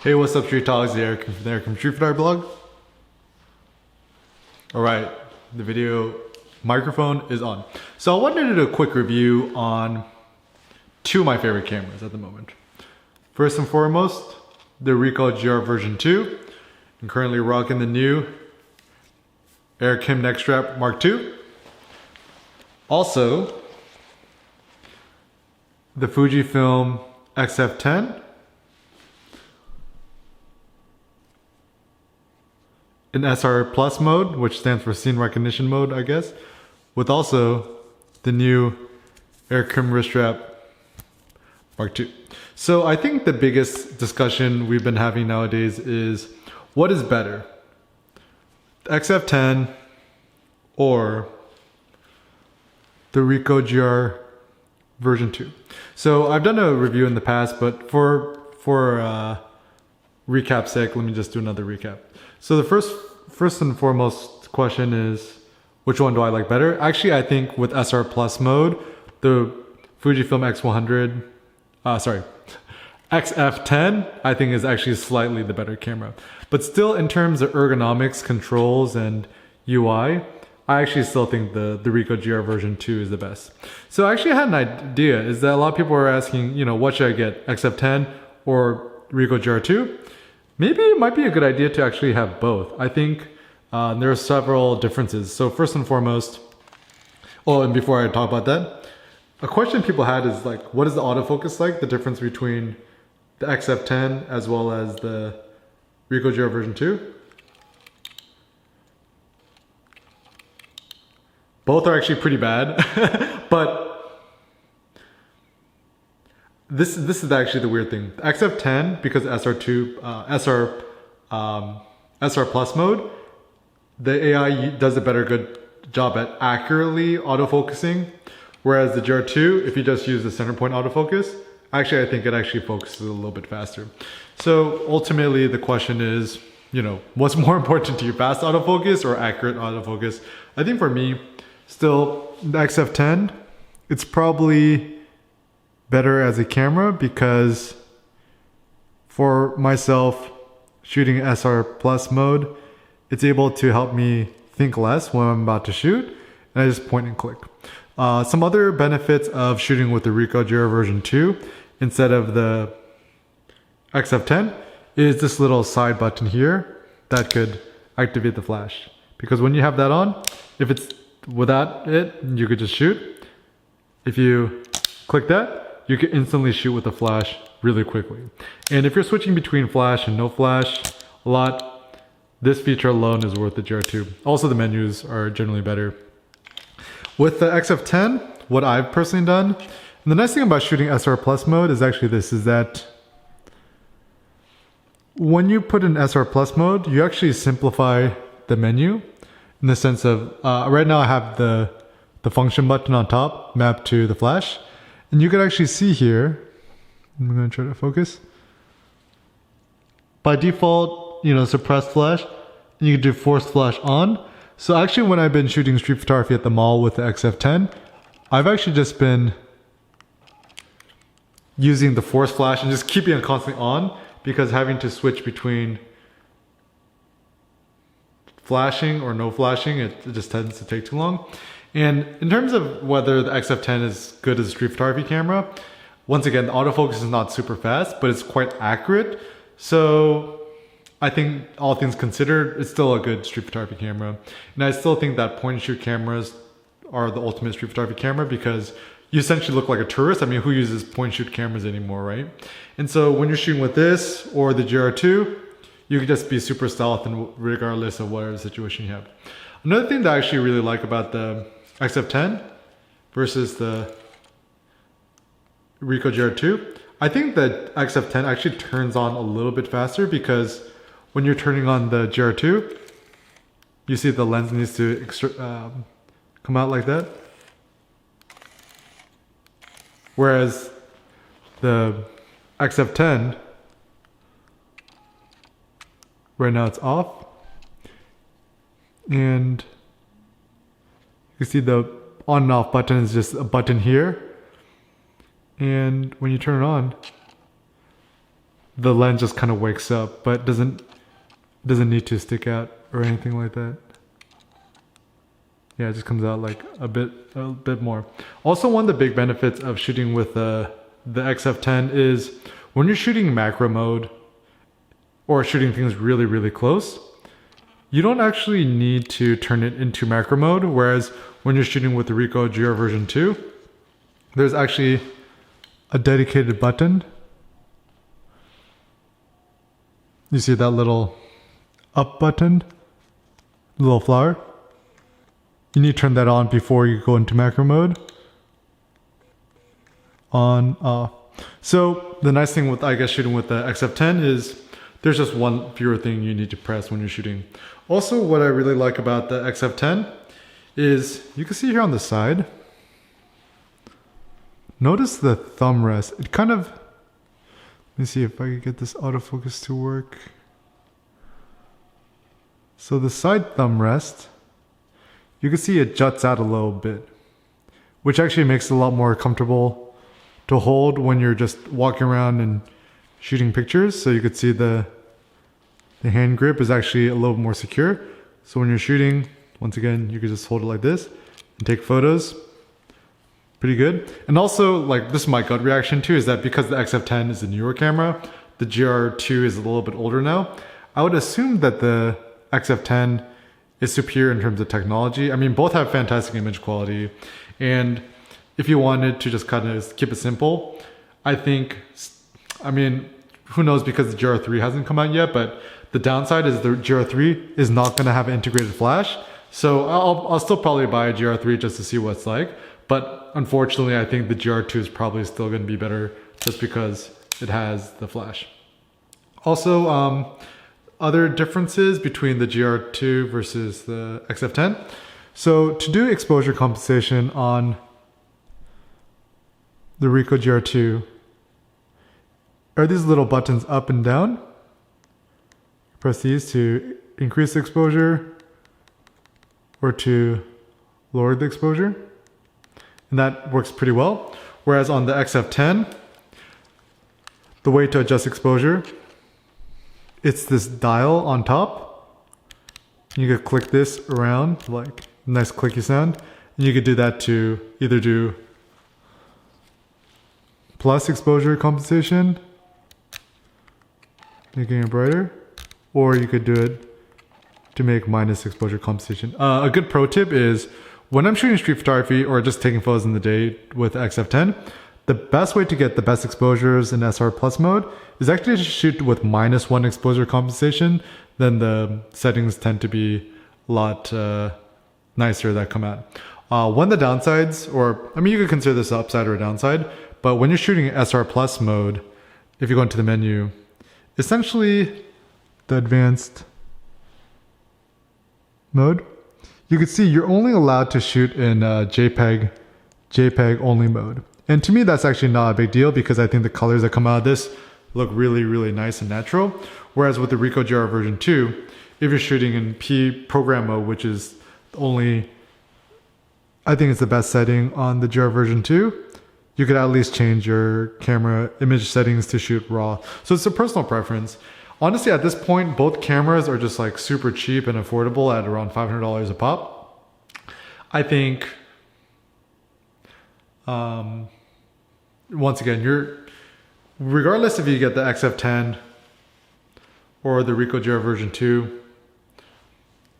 Hey, what's up, Street Talks? Eric from the Eric from Street Photography blog. Alright, the video microphone is on. So I wanted to do a quick review on two of my favorite cameras at the moment. First and foremost, the Ricoh GR version 2. I'm currently rocking the new Kim neck strap Mark II. Also, the Fujifilm XF10 in SR Plus mode, which stands for scene recognition mode, I guess, with also the new Kim wrist strap Mark II. So I think the biggest discussion we've been having nowadays is what is better, the XF10 or the Ricoh GR version 2. So I've done a review in the past, but for recap's sake, let me just do another recap. So the first and foremost question is, which one do I like better? Actually, I think with SR Plus mode, the Fujifilm XF10, I think is actually slightly the better camera. But still, in terms of ergonomics, controls, and UI, I actually still think the Ricoh GR version 2 is the best. So I actually had an idea, is that a lot of people are asking, what should I get, XF10 or Ricoh GR 2? Maybe it might be a good idea to actually have both. I think there are several differences. So first and foremost, and before I talk about that, a question people had is like, what is the autofocus like? The difference between the XF10 as well as the Ricoh GR version 2. Both are actually pretty bad, but this is actually the weird thing. The XF10, because SR Plus mode, the AI does a good job at accurately autofocusing, whereas the GR2, if you just use the center point autofocus, actually I think it actually focuses a little bit faster. So ultimately the question is, what's more important to you, fast autofocus or accurate autofocus? I think for me, still the XF10, it's probably better as a camera because for myself shooting SR Plus mode, it's able to help me think less when I'm about to shoot, and I just point and click. Some other benefits of shooting with the Ricoh GR version 2 instead of the XF10 is this little side button here that could activate the flash. Because when you have that on, if it's without it, you could just shoot. If you click that, you can instantly shoot with the flash really quickly. And if you're switching between flash and no flash a lot, this feature alone is worth the GR2. Also, the menus are generally better. With the XF10, what I've personally done, and the nice thing about shooting SR Plus mode is actually this, is that when you put in SR Plus mode, you actually simplify the menu in the sense of, right now I have the function button on top mapped to the flash. And you can actually see here, I'm going to try to focus. By default, suppressed flash, and you can do forced flash on. So actually when I've been shooting street photography at the mall with the XF10, I've actually just been using the forced flash and just keeping it constantly on, because having to switch between flashing or no flashing, it just tends to take too long. And in terms of whether the XF10 is good as a street photography camera, once again, the autofocus is not super fast, but it's quite accurate. So I think all things considered, it's still a good street photography camera. And I still think that point and shoot cameras are the ultimate street photography camera because you essentially look like a tourist. I mean, who uses point and shoot cameras anymore, right? And so when you're shooting with this or the GR2, you can just be super stealth and regardless of whatever situation you have. Another thing that I actually really like about the XF10 versus the Ricoh GR II, I think that XF10 actually turns on a little bit faster because when you're turning on the GR2, you see the lens needs to come out like that. Whereas the XF10, right now it's off. And you see the on and off button is just a button here. And when you turn it on, the lens just kind of wakes up, but doesn't need to stick out or anything like that. Yeah, it just comes out like a bit more. Also, one of the big benefits of shooting with the XF10 is when you're shooting macro mode or shooting things really, really close, you don't actually need to turn it into macro mode. Whereas when you're shooting with the Ricoh GR version 2, there's actually a dedicated button. You see that little up button, little flower? You need to turn that on before you go into macro mode. On, off. So the nice thing with, I guess, shooting with the XF10 is there's just one fewer thing you need to press when you're shooting. Also, what I really like about the XF10 is you can see here on the side, notice the thumb rest. It kind of, let me see if I can get this autofocus to work. So the side thumb rest, you can see it juts out a little bit, which actually makes it a lot more comfortable to hold when you're just walking around and shooting pictures. So you could see the hand grip is actually a little more secure. So when you're shooting, once again, you could just hold it like this and take photos. Pretty good. And also, like, this is my gut reaction too, is that because the XF10 is a newer camera, the GR II is a little bit older now. I would assume that the XF10 is superior in terms of technology. I mean, both have fantastic image quality. And if you wanted to just kind of keep it simple, I think, I mean, who knows, because the GR3 hasn't come out yet, but the downside is the GR3 is not going to have integrated flash. So I'll still probably buy a GR3 just to see what it's like. But unfortunately, I think the GR2 is probably still going to be better just because it has the flash. Also, other differences between the GR2 versus the XF10. So to do exposure compensation on the Ricoh GR II, are these little buttons up and down. Press these to increase the exposure or to lower the exposure. And that works pretty well. Whereas on the XF10, the way to adjust exposure, it's this dial on top. You could click this around, like nice clicky sound. And you could do that to either do plus exposure compensation, making it brighter, or you could do it to make minus exposure compensation. A good pro tip is when I'm shooting street photography or just taking photos in the day with XF10, the best way to get the best exposures in SR plus mode is actually to shoot with -1 exposure compensation. Then the settings tend to be a lot nicer that come out. One of the downsides, or I mean, you could consider this an upside or a downside, but when you're shooting SR plus mode, if you go into the menu, essentially the advanced mode, you can see you're only allowed to shoot in JPEG only mode. And to me, that's actually not a big deal because I think the colors that come out of this look really, really nice and natural. Whereas with the Ricoh GR version 2, if you're shooting in P program mode, which is only, I think it's the best setting on the GR version 2, you could at least change your camera image settings to shoot raw. So it's a personal preference. Honestly, at this point, both cameras are just like super cheap and affordable at around $500 a pop. I think, once again, regardless if you get the XF10 or the Ricoh GR version 2,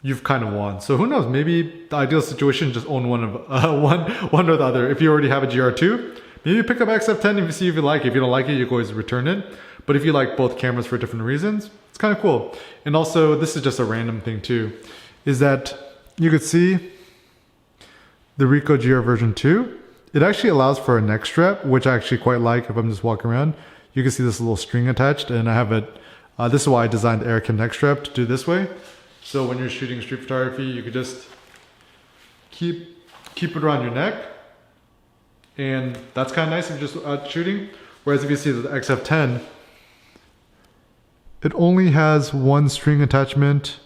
you've kind of won. So who knows, maybe the ideal situation is just own one or the other. If you already have a GR2, maybe pick up XF10 if you see if you like it. If you don't like it, you can always return it. But if you like both cameras for different reasons, it's kind of cool. And also, this is just a random thing too, is that you could see the Ricoh GR version 2, it actually allows for a neck strap, which I actually quite like if I'm just walking around. You can see this little string attached, and I have it, this is why I designed the Aircam neck strap to do this way. So when you're shooting street photography, you could just keep it around your neck, and that's kind of nice if you're just out shooting. Whereas if you see the XF10, it only has one string attachment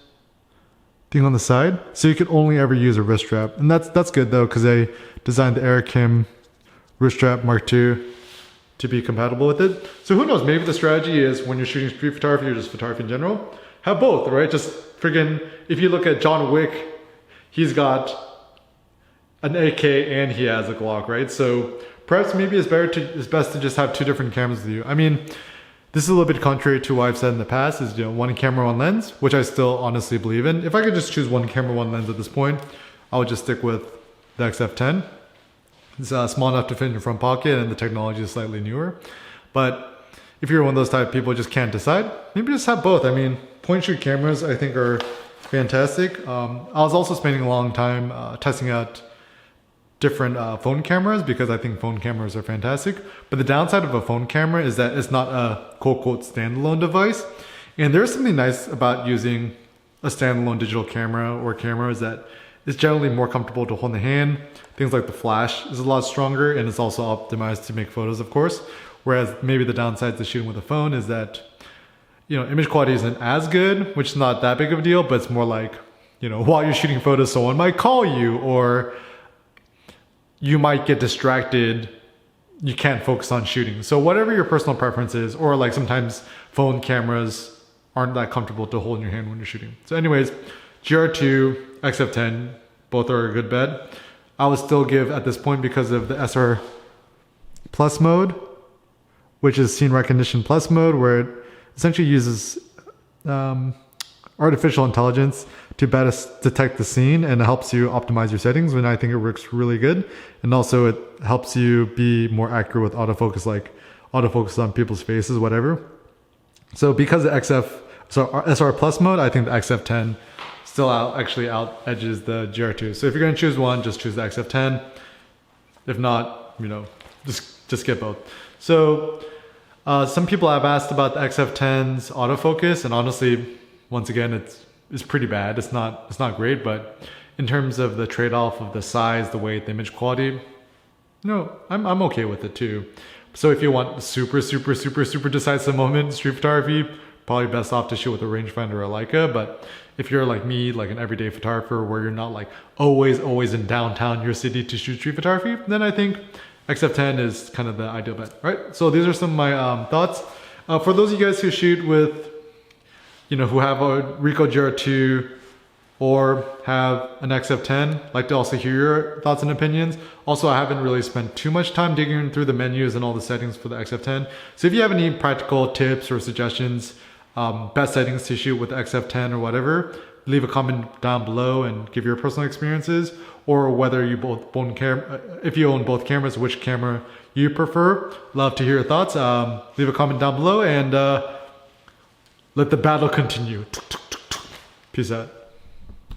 thing on the side, so you can only ever use a wrist strap. And that's good though, because I designed the Aircam wrist strap Mark II to be compatible with it. So who knows, maybe the strategy is when you're shooting street photography or just photography in general, have both, right? Just friggin', if you look at John Wick, he's got an AK and he has a Glock, right? So perhaps maybe it's best to just have two different cameras with you. I mean, this is a little bit contrary to what I've said in the past, is, you know, one camera, one lens, which I still honestly believe in. If I could just choose one camera, one lens at this point, I would just stick with the XF10. It's small enough to fit in your front pocket and the technology is slightly newer. But if you're one of those type of people who just can't decide, maybe just have both. I mean, point shoot cameras I think are fantastic. I was also spending a long time testing out different phone cameras because I think phone cameras are fantastic. But the downside of a phone camera is that it's not a quote-unquote standalone device. And there's something nice about using a standalone digital camera or cameras that is generally more comfortable to hold in the hand. Things like the flash is a lot stronger and it's also optimized to make photos, of course. Whereas maybe the downside to shooting with a phone is that, you know, image quality isn't as good, which is not that big of a deal, but it's more like, you know, while you're shooting photos, someone might call you or you might get distracted. You can't focus on shooting. So whatever your personal preference is, or like sometimes phone cameras aren't that comfortable to hold in your hand when you're shooting. So anyways, GR II, XF10, both are a good bet. I would still give at this point, because of the SR Plus mode, which is scene recognition plus mode, where it essentially uses artificial intelligence to better detect the scene and it helps you optimize your settings, and I think it works really good. And also it helps you be more accurate with autofocus, like autofocus on people's faces, whatever. So because of SR Plus mode, I think the XF10 still actually out edges the GR II. So if you're gonna choose one, just choose the XF10. If not, you know, just get both. So some people have asked about the XF10's autofocus, and honestly, once again, it's pretty bad. It's not great, but in terms of the trade-off of the size, the weight, the image quality, you know, I'm okay with it too. So if you want super decisive moment street photography, probably best off to shoot with a rangefinder or a Leica. But if you're like me, like an everyday photographer where you're not like always in downtown your city to shoot street photography, then I think XF10 is kind of the ideal bet, right? So these are some of my thoughts. For those of you guys who shoot with, you know, who have a Ricoh GR II or have an XF10, I'd like to also hear your thoughts and opinions. Also, I haven't really spent too much time digging through the menus and all the settings for the XF10. So if you have any practical tips or suggestions, best settings to shoot with the XF10 or whatever, leave a comment down below and give your personal experiences, or whether you if you own both cameras, which camera you prefer. Love to hear your thoughts. Leave a comment down below and let the battle continue. Peace out.